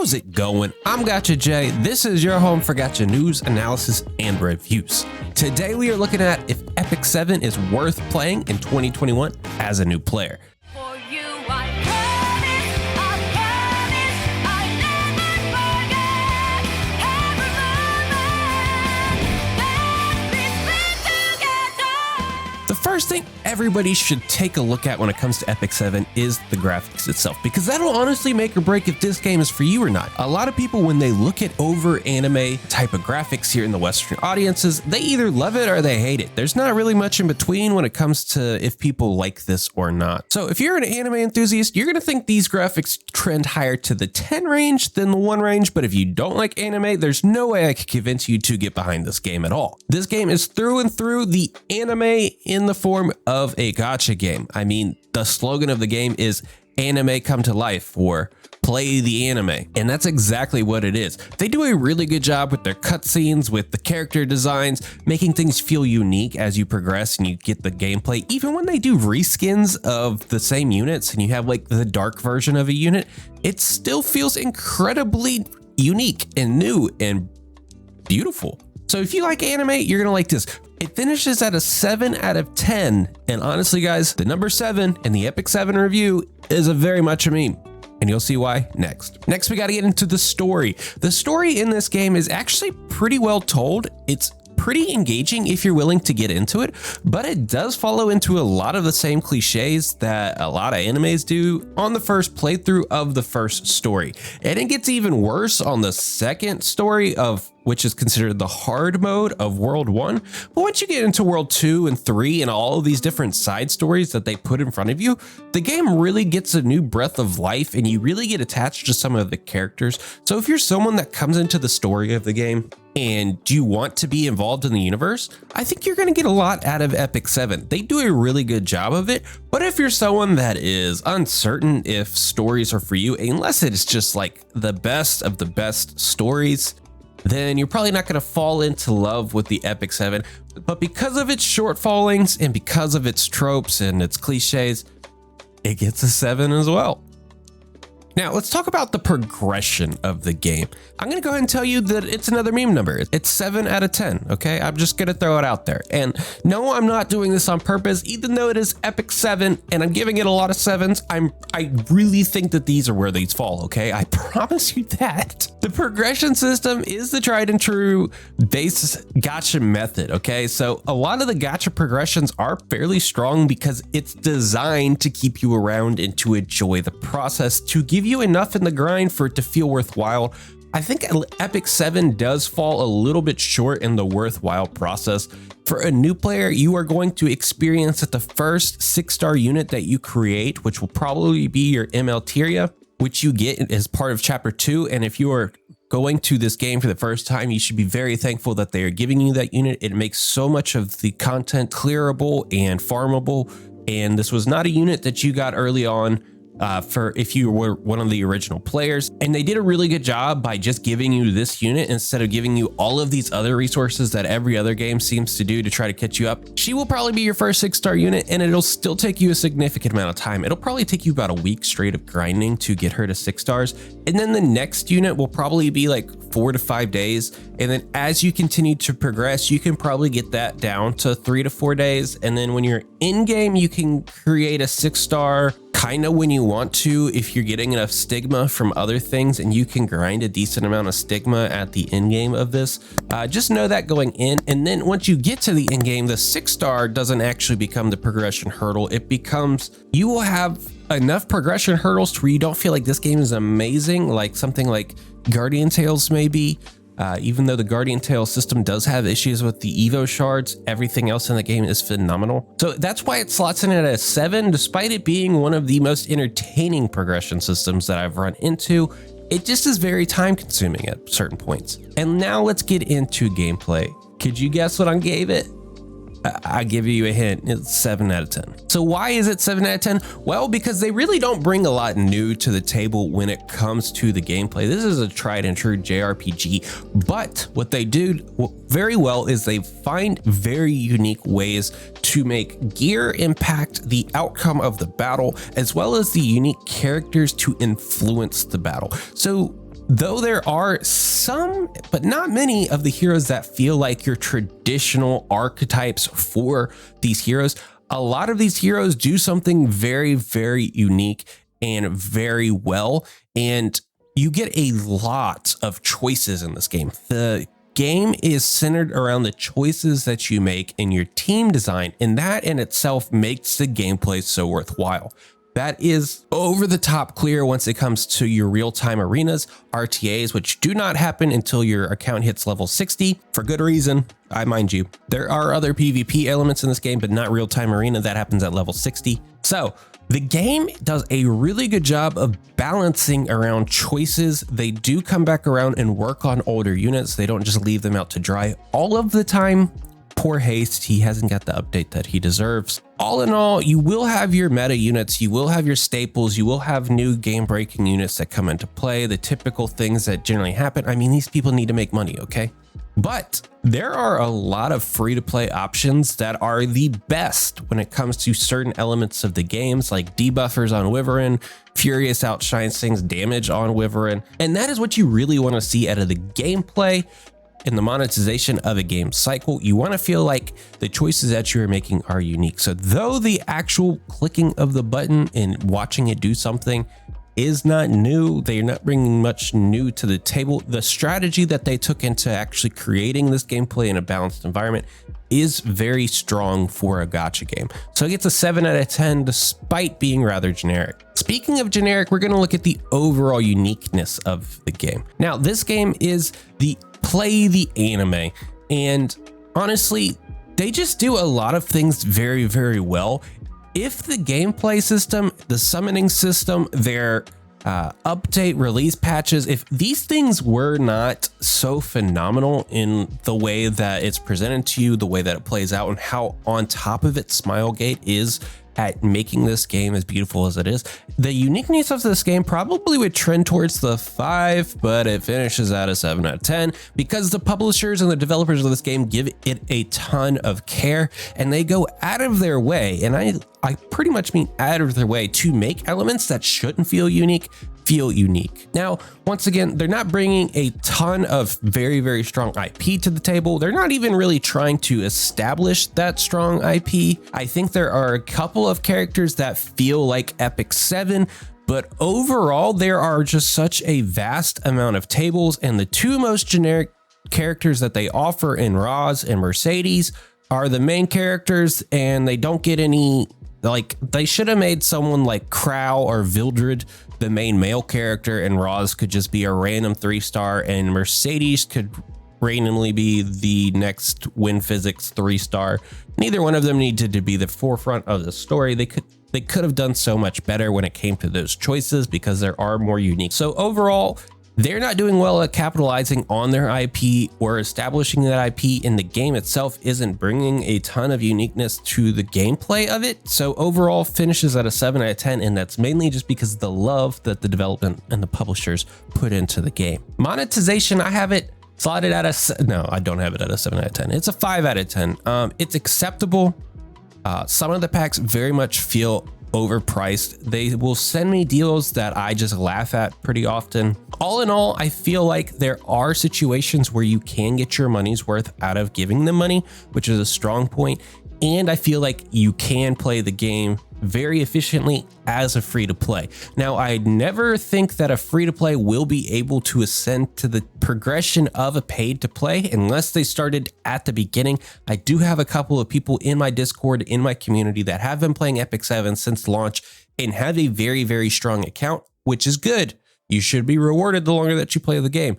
How's it going? I'm Gacha J. This is your home for Gacha news, analysis, and reviews. Today we are looking at if Epic 7 is worth playing in 2021 as a new player. For you, I promise, I never forget every moment that we spent together. The first thing everybody should take a look at when it comes to Epic 7 is the graphics itself, because that'll honestly make or break if this game is for you or not. A lot of people, when they look at over anime type of graphics here in the Western audiences, they either love it or they hate it. There's not really much in between when it comes to if people like this or not. So if you're an anime enthusiast, you're gonna think these graphics trend higher to the 10 range than the 1 range, but if you don't like anime, there's no way I could convince you to get behind this game at all. This game is through and through the anime in the form of a gacha game. I mean, the slogan of the game is anime come to life, or play the anime, and that's exactly what it is. They do a really good job with their cutscenes, with the character designs, making things feel unique as you progress and you get the gameplay. Even when they do reskins of the same units and you have like the dark version of a unit, it still feels incredibly unique and new and beautiful. So if you like anime, you're gonna like this. It finishes at a 7 out of 10. And honestly, guys, the number 7 in the Epic 7 review is a very much a meme. And you'll see why next. Next, we got to get into the story. The story in this game is actually pretty well told. It's pretty engaging if you're willing to get into it, but it does follow into a lot of the same cliches that a lot of animes do on the first playthrough of the first story. And it gets even worse on the second story, of which is considered the hard mode of World 1. But once you get into World 2 and 3 and all of these different side stories that they put in front of you, the game really gets a new breath of life and you really get attached to some of the characters. So if you're someone that comes into the story of the game and you want to be involved in the universe, I think you're going to get a lot out of Epic 7. They do a really good job of it. But if you're someone that is uncertain if stories are for you, unless it's just like the best of the best stories, then you're probably not going to fall into love with the Epic 7. But because of its shortfallings and because of its tropes and its cliches, it gets a 7 as well. Now, let's talk about the progression of the game. I'm going to go ahead and tell you that it's another meme number. It's 7 out of 10, okay? I'm just going to throw it out there. And no, I'm not doing this on purpose, even though it is Epic 7 and I'm giving it a lot of 7s. I really think that these are where these fall, okay? I promise you that. The progression system is the tried and true base gacha method, okay? So a lot of the gacha progressions are fairly strong because it's designed to keep you around and to enjoy the process, to give you enough in the grind for it to feel worthwhile. I think Epic 7 does fall a little bit short in the worthwhile process. For a new player, you are going to experience that the first 6-star unit that you create, which will probably be your ML which you get as part of chapter 2. And if you are going to this game for the first time, you should be very thankful that they are giving you that unit. It makes so much of the content clearable and farmable. And this was not a unit that you got early on for if you were one of the original players. And they did a really good job by just giving you this unit instead of giving you all of these other resources that every other game seems to do to try to catch you up. She will probably be your first 6-star unit, and it'll still take you a significant amount of time. It'll probably take you about a week straight of grinding to get her to 6 stars. And then the next unit will probably be like 4 to 5 days. And then as you continue to progress, you can probably get that down to 3 to 4 days. And then when you're in game, you can create a 6-star kind of when you want to, if you're getting enough stigma from other things, and you can grind a decent amount of stigma at the end game of this. Just know that going in. And then once you get to the end game, the 6-star doesn't actually become the progression hurdle. It becomes, you will have enough progression hurdles to where you don't feel like this game is amazing, like something like Guardian Tales maybe. Even though the Guardian Tale system does have issues with the Evo shards, everything else in the game is phenomenal. So that's why it slots in at a 7, despite it being one of the most entertaining progression systems that I've run into. It just is very time consuming at certain points. And now let's get into gameplay. Could you guess what I gave it? I give you a hint, it's 7 out of 10. So why is it 7 out of 10? Well, because they really don't bring a lot new to the table when it comes to the gameplay. This is a tried and true JRPG, but what they do very well is they find very unique ways to make gear impact the outcome of the battle, as well as the unique characters to influence the battle. So Though there are some, but not many of the heroes that feel like your traditional archetypes for these heroes, a lot of these heroes do something very, very unique and very well. And you get a lot of choices in this game. The game is centered around the choices that you make in your team design, and that in itself makes the gameplay so worthwhile. That is over the top clear once it comes to your real-time arenas, RTAs, which do not happen until your account hits level 60 for good reason. I mind you, there are other PvP elements in this game, but not real-time arena. That happens at level 60. So the game does a really good job of balancing around choices. They do come back around and work on older units. They don't just leave them out to dry all of the time. Poor Haste, he hasn't got the update that he deserves. All in all, you will have your meta units, you will have your staples, you will have new game-breaking units that come into play, the typical things that generally happen. I mean, these people need to make money, okay? But there are a lot of free-to-play options that are the best when it comes to certain elements of the games, like debuffers on Wyvern, Furious outshines things, damage on Wyvern, and that is what you really want to see out of the gameplay. In the monetization of a game cycle, you want to feel like the choices that you're making are unique. So though the actual clicking of the button and watching it do something is not new, they're not bringing much new to the table. The strategy that they took into actually creating this gameplay in a balanced environment is very strong for a gacha game. So it gets a 7 out of 10 despite being rather generic. Speaking of generic, we're going to look at the overall uniqueness of the game. Now, this game is the play the anime, and honestly, they just do a lot of things very, very well. If the gameplay system, the summoning system, their update release patches, if these things were not so phenomenal in the way that it's presented to you, the way that it plays out, and how on top of it Smilegate is at making this game as beautiful as it is, the uniqueness of this game probably would trend towards the 5, but it finishes at a 7 out of 10 because the publishers and the developers of this game give it a ton of care, and they go out of their way, and I pretty much mean out of their way, to make elements that shouldn't feel unique Now, once again, they're not bringing a ton of very, very strong IP to the table. They're not even really trying to establish that strong IP. I think there are a couple of characters that feel like Epic 7, but overall, there are just such a vast amount of tables, and the two most generic characters that they offer in Roz and Mercedes are the main characters, and they don't get any, like, they should have made someone like Crow or Vildred the main male character, and Roz could just be a random 3-star, and Mercedes could randomly be the next Wind Physics 3-star. Neither one of them needed to be the forefront of the story. They could have done so much better when it came to those choices because there are more unique. So overall, they're not doing well at capitalizing on their IP or establishing that IP, and the game itself isn't bringing a ton of uniqueness to the gameplay of it. So overall finishes at a 7 out of 10, and that's mainly just because of the love that the development and the publishers put into the game. Monetization, I have it slotted at a, no, I don't have it at a 7 out of 10. It's a 5 out of 10. It's acceptable. Some of the packs very much feel overpriced. They will send me deals that I just laugh at pretty often. All in all, I feel like there are situations where you can get your money's worth out of giving them money, which is a strong point. And I feel like you can play the game very efficiently as a free to play. Now, I never think that a free to play will be able to ascend to the progression of a paid to play unless they started at the beginning. I do have a couple of people in my Discord, in my community, that have been playing Epic 7 since launch and have a very, very strong account, which is good. You should be rewarded the longer that you play the game.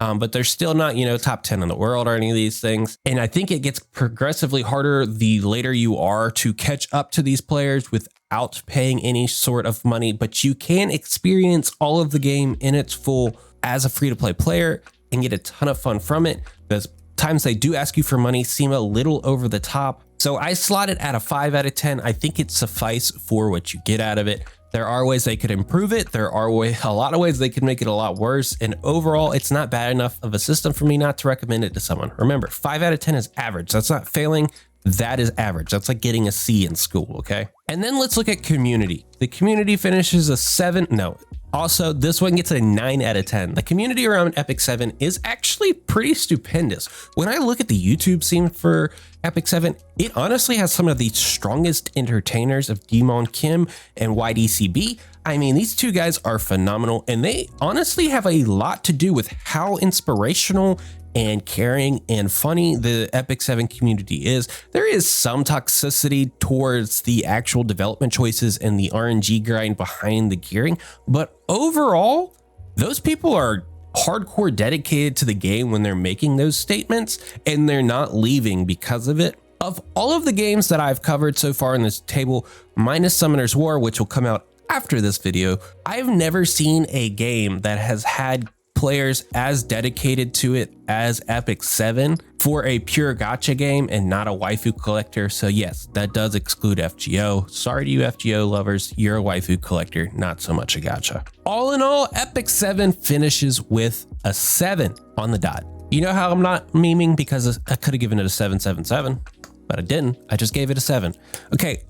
But they're still not, top 10 in the world or any of these things. And I think it gets progressively harder the later you are to catch up to these players without paying any sort of money. But you can experience all of the game in its full as a free-to-play player and get a ton of fun from it. The times they do ask you for money seem a little over the top. So I slot it at a 5 out of 10. I think it suffice for what you get out of it. There are ways they could improve it. There are a lot of ways they could make it a lot worse. And overall, it's not bad enough of a system for me not to recommend it to someone. Remember, 5 out of 10 is average. That's not failing. That is average. That's like getting a C in school, okay? And then let's look at community. The community finishes a 7. No, Also, this one gets a 9 out of 10. The community around Epic 7 is actually pretty stupendous. When I look at the YouTube scene for Epic 7, it honestly has some of the strongest entertainers of Demon Kim and YDCB. I mean, these two guys are phenomenal, and they honestly have a lot to do with how inspirational and caring and funny the Epic 7 community is. There is some toxicity towards the actual development choices and the RNG grind behind the gearing, but overall, those people are hardcore dedicated to the game when they're making those statements, and they're not leaving because of it. Of all of the games that I've covered so far in this table, minus Summoner's War, which will come out after this video, I've never seen a game that has had players as dedicated to it as Epic 7 for a pure gacha game and not a waifu collector. So yes, that does exclude FGO. Sorry to you FGO lovers, you're a waifu collector, not so much a gacha. All in all, Epic 7 finishes with a 7 on the dot. You know how I'm not memeing because I could have given it a 777, but I didn't. I just gave it a 7. Okay.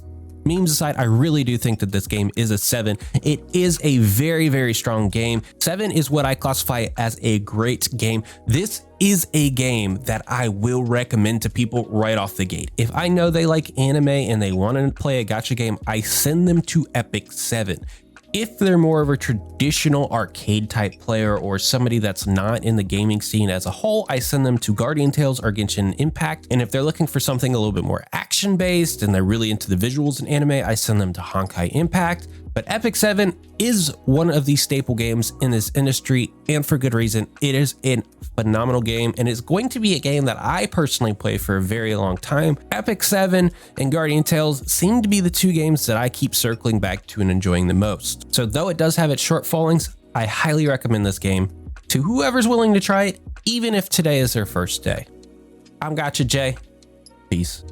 Memes aside, I really do think that this game is a 7. It is a very, very strong game. 7 is what I classify as a great game. This is a game that I will recommend to people right off the gate. If I know they like anime and they want to play a gacha game, I send them to Epic 7. If they're more of a traditional arcade type player or somebody that's not in the gaming scene as a whole, I send them to Guardian Tales or Genshin Impact. And if they're looking for something a little bit more action based and they're really into the visuals in anime, I send them to Honkai Impact. But Epic 7 is one of the staple games in this industry, and for good reason. It is a phenomenal game, and it's going to be a game that I personally play for a very long time. Epic 7 and Guardian Tales seem to be the two games that I keep circling back to and enjoying the most. So though it does have its shortfallings, I highly recommend this game to whoever's willing to try it, even if today is their first day. I'm Gacha J. Peace.